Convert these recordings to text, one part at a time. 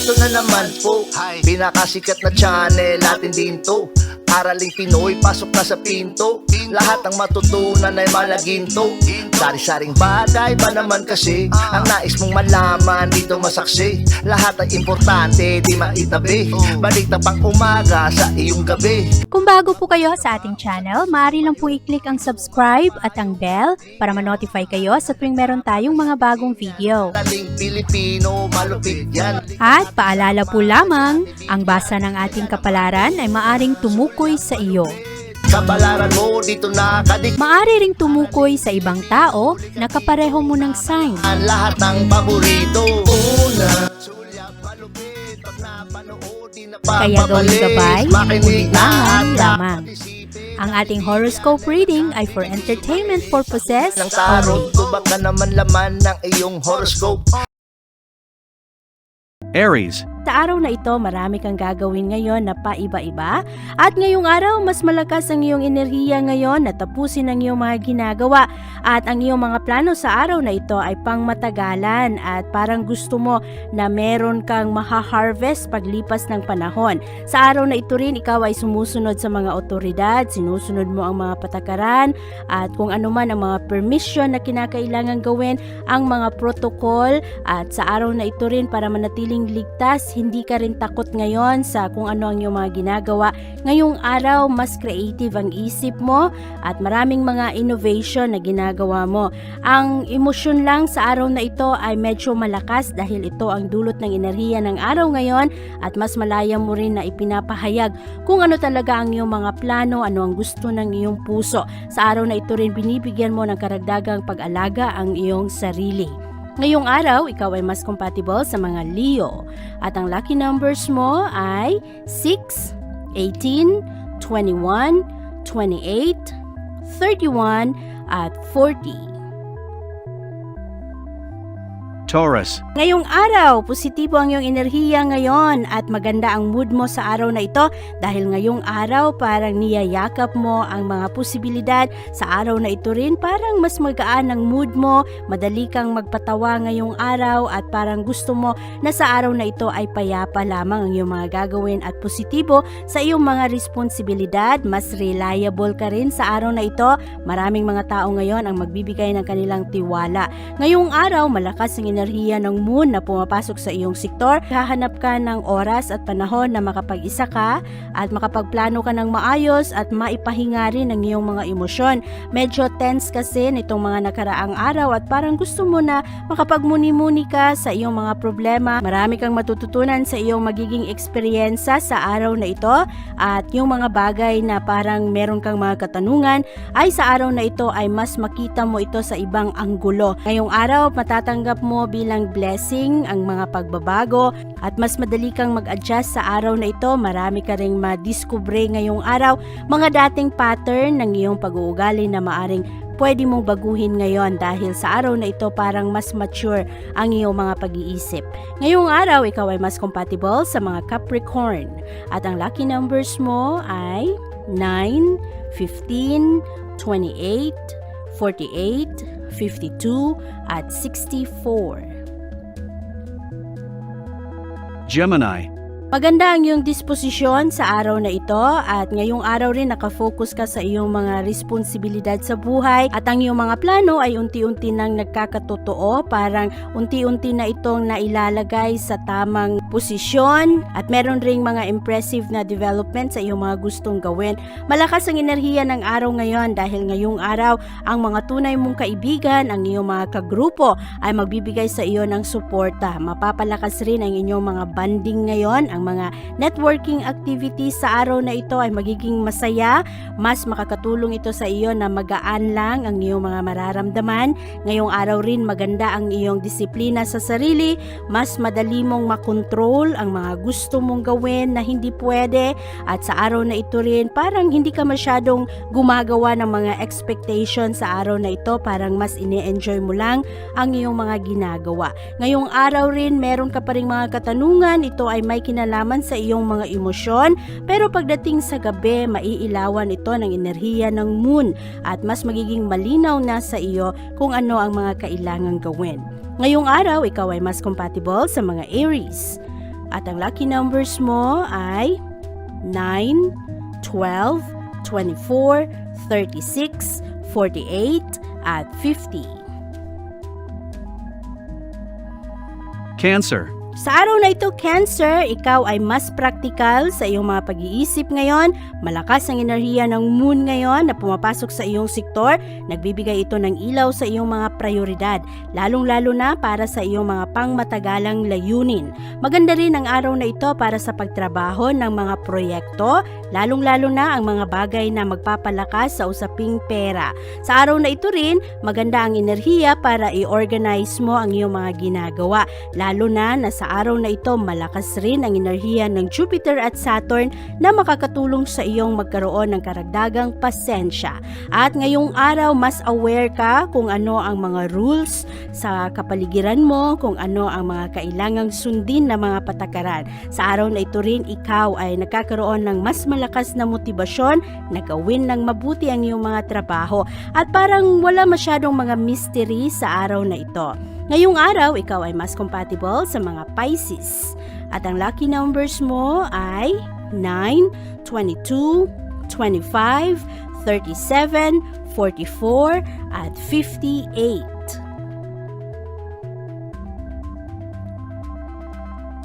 Eto na naman po, pinakasikat na channel natin din to. Araling Pinoy, pasok na sa pinto. Lahat ng matutunan ay malaginto. Sari-saring bagay ba naman kasi ang nais mong malaman dito masaksi. Lahat ay importante, di maitabi. Balik na pang umaga sa iyong gabi. Kung bago po kayo sa ating channel, maaari lang po i-click ang subscribe at ang bell para ma-notify kayo sa tuwing meron tayong mga bagong video. Taling Pilipino, malupit yan. At paalala po lamang, ang basa ng ating kapalaran ay maaring tumukoy sa iyo. Kapalaran mo dito nakadik. Maaari ring tumukoy sa ibang tao na kapareho mo ng sign. Ang lahat ng paborito. Una, sulyap, malupit. Pag napanood, di na Kaya gawing gabay, makinig na ulilangan at lamang. Ang ating horoscope reading ay for entertainment purposes ng tarot. only. Tubak ka naman laman ng iyong horoscope. Aries. Sa araw na ito, marami kang gagawin ngayon na paiba-iba at ngayong araw, mas malakas ang iyong enerhiya ngayon na tapusin ang iyong mga ginagawa at ang iyong mga plano sa araw na ito ay pang matagalan at parang gusto mo na meron kang maha-harvest paglipas ng panahon. Sa araw na ito rin, ikaw ay sumusunod sa mga otoridad, sinusunod mo ang mga patakaran at kung ano man ang mga permission na kinakailangan gawin, ang mga protocol at sa araw na ito rin para manatiling ligtas, hindi ka rin takot ngayon sa kung ano ang iyong mga ginagawa. Ngayong araw, mas creative ang isip mo at maraming mga innovation na ginagawa mo. Ang emosyon lang sa araw na ito ay medyo malakas dahil ito ang dulot ng enerhiya ng araw ngayon at mas malaya mo rin na ipinapahayag kung ano talaga ang iyong mga plano, ano ang gusto ng iyong puso. Sa araw na ito rin binibigyan mo ng karagdagang pag-alaga ang iyong sarili. Ngayong araw, ikaw ay mas compatible sa mga Leo. At ang lucky numbers mo ay 6, 18, 21, 28, 31, at 40. Taurus. Ngayong araw, positibo ang iyong enerhiya ngayon at maganda ang mood mo sa araw na ito dahil ngayong araw parang niyayakap mo ang mga posibilidad. Sa araw na ito rin parang mas magaan ang mood mo, madali kang magpatawa ngayong araw at parang gusto mo na sa araw na ito ay payapa lamang ang iyong mga gagawin at positibo sa iyong mga responsibilidad. Mas reliable ka rin sa araw na ito. Maraming mga tao ngayon ang magbibigay ng kanilang tiwala. Ngayong araw, malakas ang enerhiya ng moon na pumapasok sa iyong sektor. Hahanap ka ng oras at panahon na makapag-isa ka at makapagplano ka ng maayos at maipahinga rin ang iyong mga emosyon. Medyo tense kasi nitong mga nakaraang araw at parang gusto mo na makapagmuni-muni ka sa iyong mga problema. Marami kang matututunan sa iyong magiging eksperyensa sa araw na ito at yung mga bagay na parang meron kang mga katanungan ay sa araw na ito ay mas makita mo ito sa ibang anggulo. Ngayong araw, matatanggap mo bilang blessing ang mga pagbabago at mas madali kang mag-adjust sa araw na ito. Marami ka ring madiskubre ngayong araw mga dating pattern ng iyong pag-uugali na maaring pwede mong baguhin ngayon dahil sa araw na ito parang mas mature ang iyong mga pag-iisip. Ngayong araw, ikaw ay mas compatible sa mga Capricorn at ang lucky numbers mo ay 9, 15, 28, 48, 52, at 64. Gemini. Maganda ang iyong disposisyon sa araw na ito at ngayong araw rin nakafocus ka sa iyong mga responsibilidad sa buhay at ang iyong mga plano ay unti-unti nang nagkakatotoo, parang unti-unti na itong nailalagay sa tamang posisyon at meron ring mga impressive na development sa iyong mga gustong gawin. Malakas ang enerhiya ng araw ngayon dahil ngayong araw ang mga tunay mong kaibigan, ang iyong mga kagrupo ay magbibigay sa iyo ng suporta. Mapapalakas rin ang inyong mga banding ngayon, ang mga networking activities sa araw na ito ay magiging masaya. Mas makakatulong ito sa iyo na magaan lang ang iyong mga mararamdaman. Ngayong araw rin maganda ang iyong disiplina sa sarili. Mas madali mong makontrol ang mga gusto mong gawin na hindi pwede. At sa araw na ito rin parang hindi ka masyadong gumagawa ng mga expectations sa araw na ito. Parang mas ine-enjoy mo lang ang iyong mga ginagawa. Ngayong araw rin meron ka pa rin mga katanungan. Ito ay may kinalaman sa iyong mga emosyon, pero pagdating sa gabi, maiilawan ito ng enerhiya ng moon at mas magiging malinaw na sa iyo kung ano ang mga kailangang gawin. Ngayong araw, ikaw ay mas compatible sa mga Aries. At ang lucky numbers mo ay 9, 12, 24, 36, 48, at 50. Cancer. Sa araw na ito, Cancer, ikaw ay mas praktikal sa iyong mga pag-iisip ngayon. Malakas ang enerhiya ng moon ngayon na pumapasok sa iyong sektor. Nagbibigay ito ng ilaw sa iyong mga prioridad, lalong-lalo na para sa iyong mga pangmatagalang layunin. Maganda rin ang araw na ito para sa pagtrabaho ng mga proyekto, lalong-lalo na ang mga bagay na magpapalakas sa usaping pera. Sa araw na ito rin, maganda ang enerhiya para i-organize mo ang iyong mga ginagawa, lalo na sa araw na ito, malakas rin ang enerhiya ng Jupiter at Saturn na makakatulong sa iyong magkaroon ng karagdagang pasensya. At ngayong araw, mas aware ka kung ano ang mga rules sa kapaligiran mo, kung ano ang mga kailangang sundin na mga patakaran. Sa araw na ito rin, ikaw ay nagkakaroon ng mas malakas na motibasyon na gawin ng mabuti ang iyong mga trabaho. At parang wala masyadong mga mystery sa araw na ito. Ngayong araw, ikaw ay mas compatible sa mga Pisces. At ang lucky numbers mo ay 9, 22, 25, 37, 44, at 58.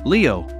Leo.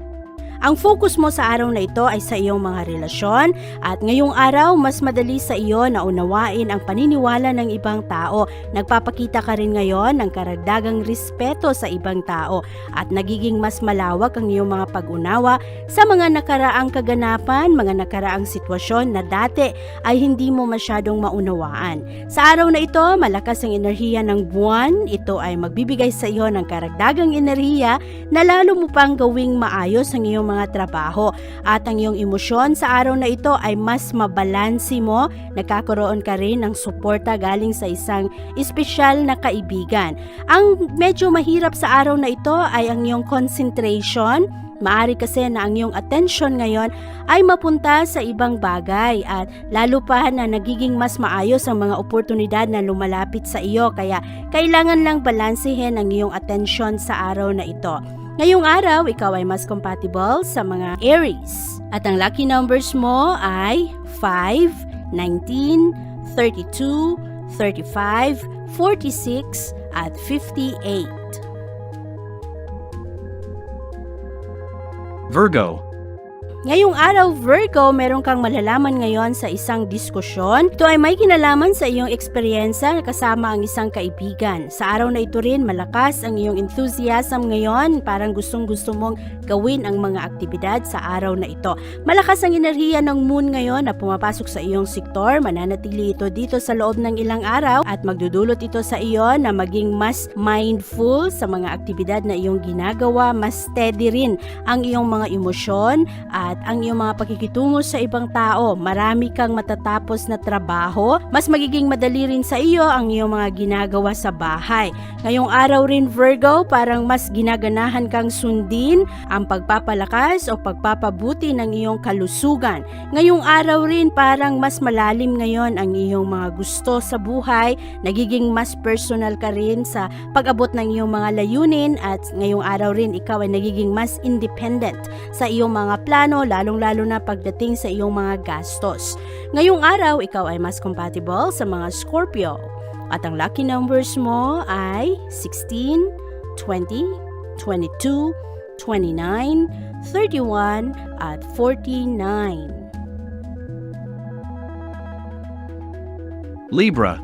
Ang focus mo sa araw na ito ay sa iyong mga relasyon at ngayong araw mas madali sa iyo na unawain ang paniniwala ng ibang tao. Nagpapakita ka rin ngayon ng karagdagang respeto sa ibang tao at nagiging mas malawak ang iyong mga pag-unawa sa mga nakaraang kaganapan, mga nakaraang sitwasyon na dati ay hindi mo masyadong maunawaan. Sa araw na ito, malakas ang enerhiya ng buwan. Ito ay magbibigay sa iyo ng karagdagang enerhiya na lalo mo pang gawing maayos ang iyong mga trabaho at ang iyong emosyon sa araw na ito ay mas mabalansi mo. Nagkakaroon ka rin ng suporta galing sa isang espesyal na kaibigan. Ang medyo mahirap sa araw na ito ay ang iyong concentration. Maari kasi na ang iyong attention ngayon ay mapunta sa ibang bagay at lalo pa na nagiging mas maayos ang mga oportunidad na lumalapit sa iyo kaya kailangan lang balansehin ang iyong attention sa araw na ito. Ngayong araw, ikaw ay mas compatible sa mga Aries. At ang lucky numbers mo ay 5, 19, 32, 35, 46, at 58. Virgo. Ngayong araw, Virgo, meron kang malalaman ngayon sa isang diskusyon. Ito ay may kinalaman sa iyong eksperyensya kasama ang isang kaibigan. Sa araw na ito rin, malakas ang iyong enthusiasm ngayon. Parang gustong-gusto mong gawin ang mga aktibidad sa araw na ito. Malakas ang enerhiya ng moon ngayon na pumapasok sa iyong sektor. Mananatili ito dito sa loob ng ilang araw at magdudulot ito sa iyo na maging mas mindful sa mga aktibidad na iyong ginagawa. Mas steady rin ang iyong mga emosyon at ang iyong mga pakikitungo sa ibang tao. Marami kang matatapos na trabaho. Mas magiging madali rin sa iyo ang iyong mga ginagawa sa bahay. Ngayong araw rin, Virgo, parang mas ginaganahan kang sundin ang pagpapalakas o pagpapabuti ng iyong kalusugan. Ngayong araw rin, parang mas malalim ngayon ang iyong mga gusto sa buhay. Nagiging mas personal ka rin sa pag-abot ng iyong mga layunin at ngayong araw rin, ikaw ay nagiging mas independent sa iyong mga plano, lalong-lalo na pagdating sa iyong mga gastos. Ngayong araw, ikaw ay mas compatible sa mga Scorpio. At ang lucky numbers mo ay 16, 20, 22, 29, 31, at 49. Libra.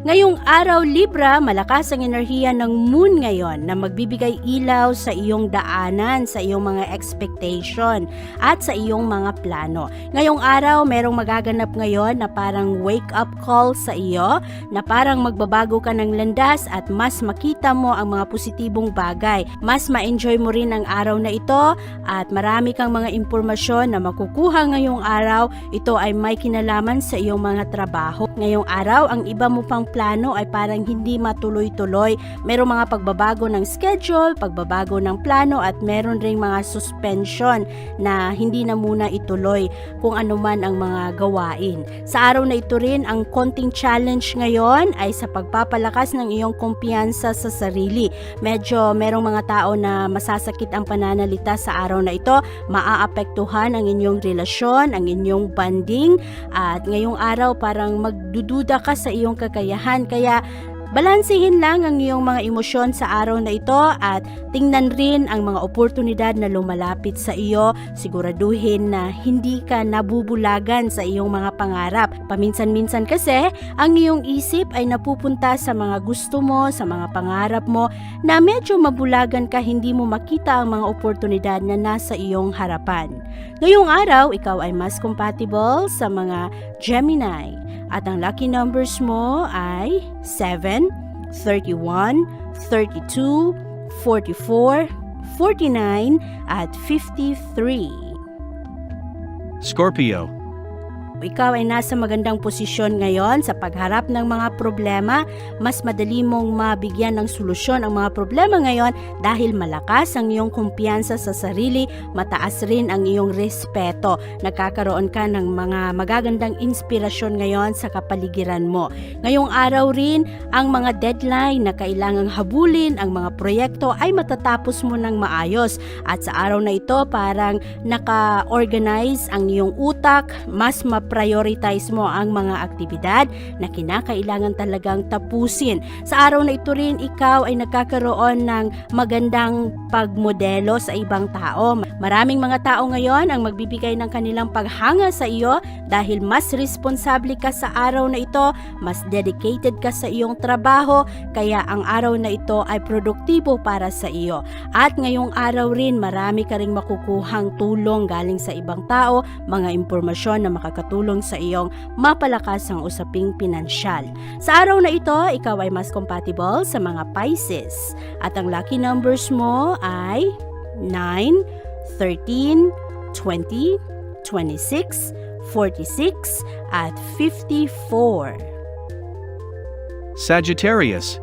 Ngayong araw, Libra, malakas ang enerhiya ng moon ngayon na magbibigay ilaw sa iyong daanan, sa iyong mga expectation at sa iyong mga plano. Ngayong araw, merong magaganap ngayon na parang wake-up call sa iyo, na parang magbabago ka ng landas at mas makita mo ang mga positibong bagay. Mas ma-enjoy mo rin ang araw na ito at marami kang mga impormasyon na makukuha ngayong araw. Ito ay may kinalaman sa iyong mga trabaho. Ngayong araw, ang iba mo pang plano ay parang hindi matuloy-tuloy. Merong mga pagbabago ng schedule, pagbabago ng plano at meron ring mga suspension na hindi na muna ituloy kung ano man ang mga gawain. Sa araw na ito rin, ang konting challenge ngayon ay sa pagpapalakas ng iyong kumpiyansa sa sarili. Medyo merong mga tao na masasakit ang pananalita sa araw na ito, maaapektuhan ang inyong relasyon, ang inyong bonding, at ngayong araw parang magdududa ka sa iyong kakayahan. Kaya balansehin lang ang iyong mga emosyon sa araw na ito at tingnan rin ang mga oportunidad na lumalapit sa iyo. Siguraduhin na hindi ka nabubulagan sa iyong mga pangarap. Paminsan-minsan kasi, ang iyong isip ay napupunta sa mga gusto mo, sa mga pangarap mo na medyo mabulagan ka, hindi mo makita ang mga oportunidad na nasa iyong harapan. Ngayong araw, ikaw ay mas compatible sa mga Gemini. At ang lucky numbers mo ay 7, 31, 32, 44, 49, at 53. Scorpio. Ikaw ay nasa magandang posisyon ngayon sa pagharap ng mga problema. Mas madali mong mabigyan ng solusyon ang mga problema ngayon dahil malakas ang iyong kumpiyansa sa sarili, mataas rin ang iyong respeto. Nagkakaroon ka ng mga magagandang inspirasyon ngayon sa kapaligiran mo. Ngayong araw rin, ang mga deadline na kailangang habulin, ang mga proyekto ay matatapos mo ng maayos. At sa araw na ito, parang naka-organize ang iyong utak, mas prioritize mo ang mga aktibidad na kinakailangan talagang tapusin. Sa araw na ito rin, ikaw ay nagkakaroon ng magandang pagmodelo sa ibang tao. Maraming mga tao ngayon ang magbibigay ng kanilang paghanga sa iyo dahil mas responsable ka sa araw na ito, mas dedicated ka sa iyong trabaho, kaya ang araw na ito ay produktibo para sa iyo. At ngayong araw rin, marami ka ring makukuhang tulong galing sa ibang tao, mga impormasyon na makakatulong sa iyong mapalakas ang usaping pinansyal. Sa araw na ito, ikaw ay mas compatible sa mga Pisces. At ang lucky numbers mo ay 9, 13, 20, 26, 46, at 54. Sagittarius.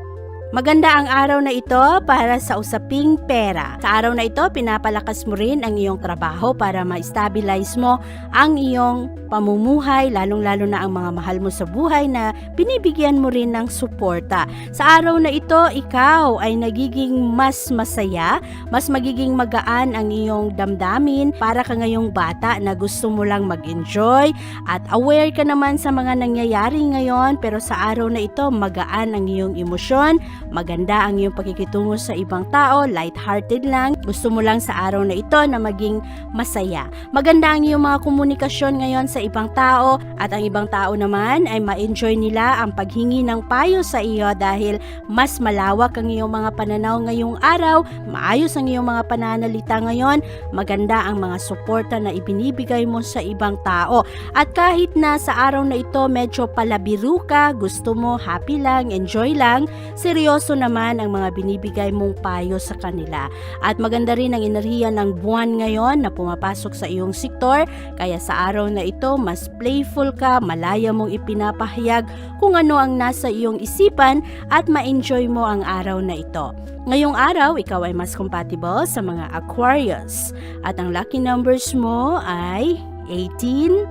Maganda ang araw na ito para sa usaping pera. Sa araw na ito, pinapalakas mo rin ang iyong trabaho para ma-stabilize mo ang iyong pamumuhay, lalong-lalo na ang mga mahal mo sa buhay na binibigyan mo rin ng suporta. Sa araw na ito, ikaw ay nagiging mas masaya, mas magiging magaan ang iyong damdamin para ka ngayong bata na gusto mo lang mag-enjoy at aware ka naman sa mga nangyayari ngayon, pero sa araw na ito, magaan ang iyong emosyon, maganda ang iyong pakikitungo sa ibang tao, light-hearted lang, gusto mo lang sa araw na ito na maging masaya. Maganda ang iyong mga komunikasyon ngayon sa ibang tao at ang ibang tao naman ay ma-enjoy nila ang paghingi ng payo sa iyo dahil mas malawak ang iyong mga pananaw ngayong araw, maayos ang iyong mga pananalita ngayon, maganda ang mga suporta na ibinibigay mo sa ibang tao. At kahit na sa araw na ito medyo palabiru ka, gusto mo happy lang, enjoy lang, seryoso naman ang mga binibigay mong payo sa kanila. At maganda rin ang enerhiya ng buwan ngayon na pumapasok sa iyong sektor, kaya sa araw na ito mas playful ka, malaya mong ipinapahayag kung ano ang nasa iyong isipan at ma-enjoy mo ang araw na ito. Ngayong araw, ikaw ay mas compatible sa mga Aquarius at ang lucky numbers mo ay 18,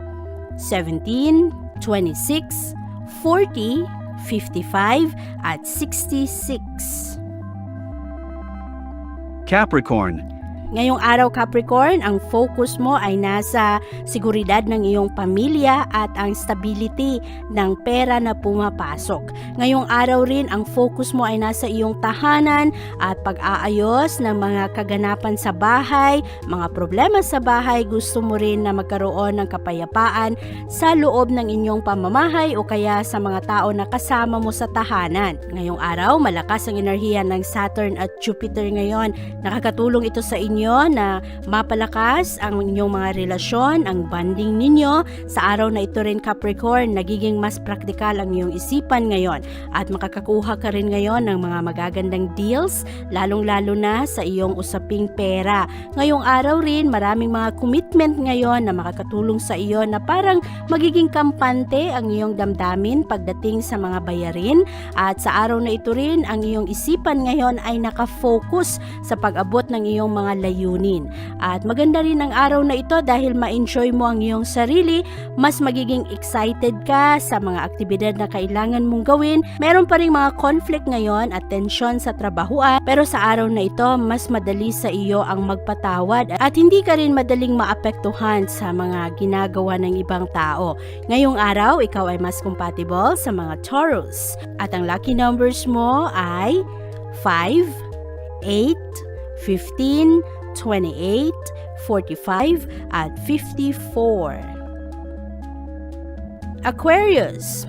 17, 26, 40, 55, at 66. Capricorn. Ngayong araw Capricorn, ang focus mo ay nasa seguridad ng iyong pamilya at ang stability ng pera na pumapasok. Ngayong araw rin, ang focus mo ay nasa iyong tahanan at pag-aayos ng mga kaganapan sa bahay, mga problema sa bahay. Gusto mo rin na magkaroon ng kapayapaan sa loob ng inyong pamamahay o kaya sa mga tao na kasama mo sa tahanan. Ngayong araw, malakas ang enerhiya ng Saturn at Jupiter ngayon. Nakakatulong ito sa inyo ninyo na mapalakas ang inyong mga relasyon, ang bonding ninyo. Sa araw na ito rin Capricorn, nagiging mas praktikal ang iyong isipan ngayon at makakakuha ka rin ngayon ng mga magagandang deals, lalong-lalo na sa iyong usaping pera. Ngayong araw rin, maraming mga commitment ngayon na makakatulong sa iyo na parang magiging kampante ang iyong damdamin pagdating sa mga bayarin. At sa araw na ito rin, ang iyong isipan ngayon ay nakafocus sa pag-abot ng iyong mga layunin. At maganda rin ang araw na ito dahil ma-enjoy mo ang iyong sarili, mas magiging excited ka sa mga aktibidad na kailangan mong gawin. Meron pa rin mga conflict ngayon at tension sa trabahuan, pero sa araw na ito, mas madali sa iyo ang magpatawad at hindi ka rin madaling maapektuhan sa mga ginagawa ng ibang tao. Ngayong araw, ikaw ay mas compatible sa mga Taurus. At ang lucky numbers mo ay 5, 8, 15, 28, 45, at 54. Aquarius,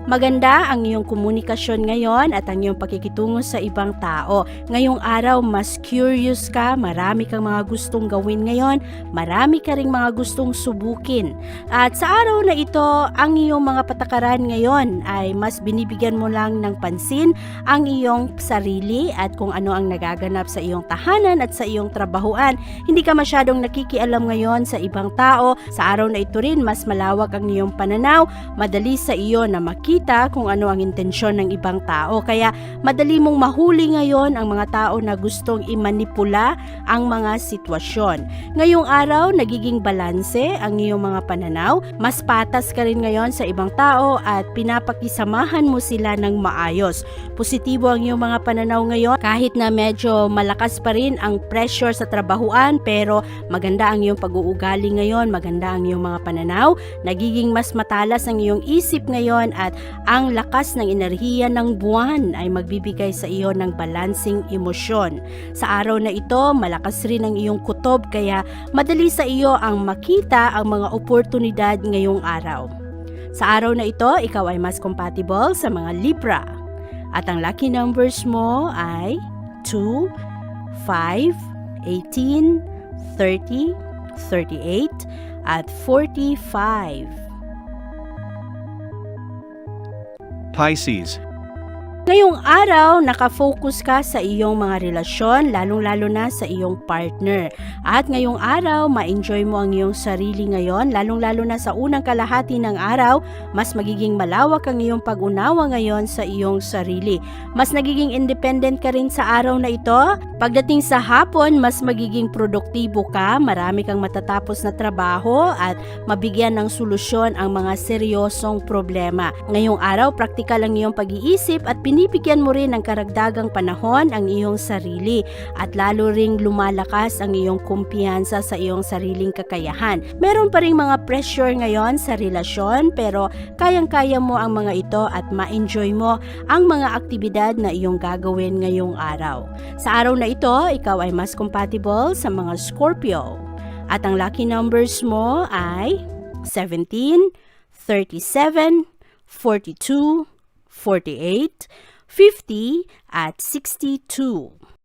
maganda ang iyong komunikasyon ngayon at ang iyong pakikitungo sa ibang tao. Ngayong araw, mas curious ka, marami kang mga gustong gawin ngayon, marami ka ring mga gustong subukin. At sa araw na ito, ang iyong mga patakaran ngayon ay mas binibigyan mo lang ng pansin ang iyong sarili at kung ano ang nagaganap sa iyong tahanan at sa iyong trabahuan. Hindi ka masyadong nakikialam ngayon sa ibang tao. Sa araw na ito rin, mas malawak ang iyong pananaw, madali sa iyo na makita kung ano ang intensyon ng ibang tao. Kaya madali mong mahuli ngayon ang mga tao na gustong imanipula ang mga sitwasyon. Ngayong araw, nagiging balanse ang iyong mga pananaw. Mas patas ka rin ngayon sa ibang tao at pinapakisamahan mo sila ng maayos. Positibo ang iyong mga pananaw ngayon kahit na medyo malakas pa rin ang pressure sa trabahuan, pero maganda ang iyong pag-uugali ngayon, maganda ang iyong mga pananaw. Nagiging mas matalas ang iyong isip ngayon at ang lakas ng enerhiya ng buwan ay magbibigay sa iyo ng balancing emosyon. Sa araw na ito, malakas rin ang iyong kutob kaya madali sa iyo ang makita ang mga oportunidad ngayong araw. Sa araw na ito, ikaw ay mas compatible sa mga Libra. At ang lucky numbers mo ay 2, 5, 18, 30, 38, at 45. Pisces. Ngayong araw, nakafocus ka sa iyong mga relasyon, lalong-lalo na sa iyong partner. At ngayong araw, ma-enjoy mo ang iyong sarili ngayon, lalong-lalo na sa unang kalahati ng araw, mas magiging malawak ang iyong pag-unawa ngayon sa iyong sarili. Mas nagiging independent ka rin sa araw na ito. Pagdating sa hapon, mas magiging produktibo ka, marami kang matatapos na trabaho at mabigyan ng solusyon ang mga seryosong problema. Ngayong araw, praktikal ang iyong pag-iisip at binibigyan mo rin ng karagdagang panahon ang iyong sarili at lalo ring lumalakas ang iyong kumpiyansa sa iyong sariling kakayahan. Meron pa ring mga pressure ngayon sa relasyon pero kayang-kaya mo ang mga ito at ma-enjoy mo ang mga aktibidad na iyong gagawin ngayong araw. Sa araw na ito, ikaw ay mas compatible sa mga Scorpio. At ang lucky numbers mo ay 17, 37, 42, 48, 50, at 62.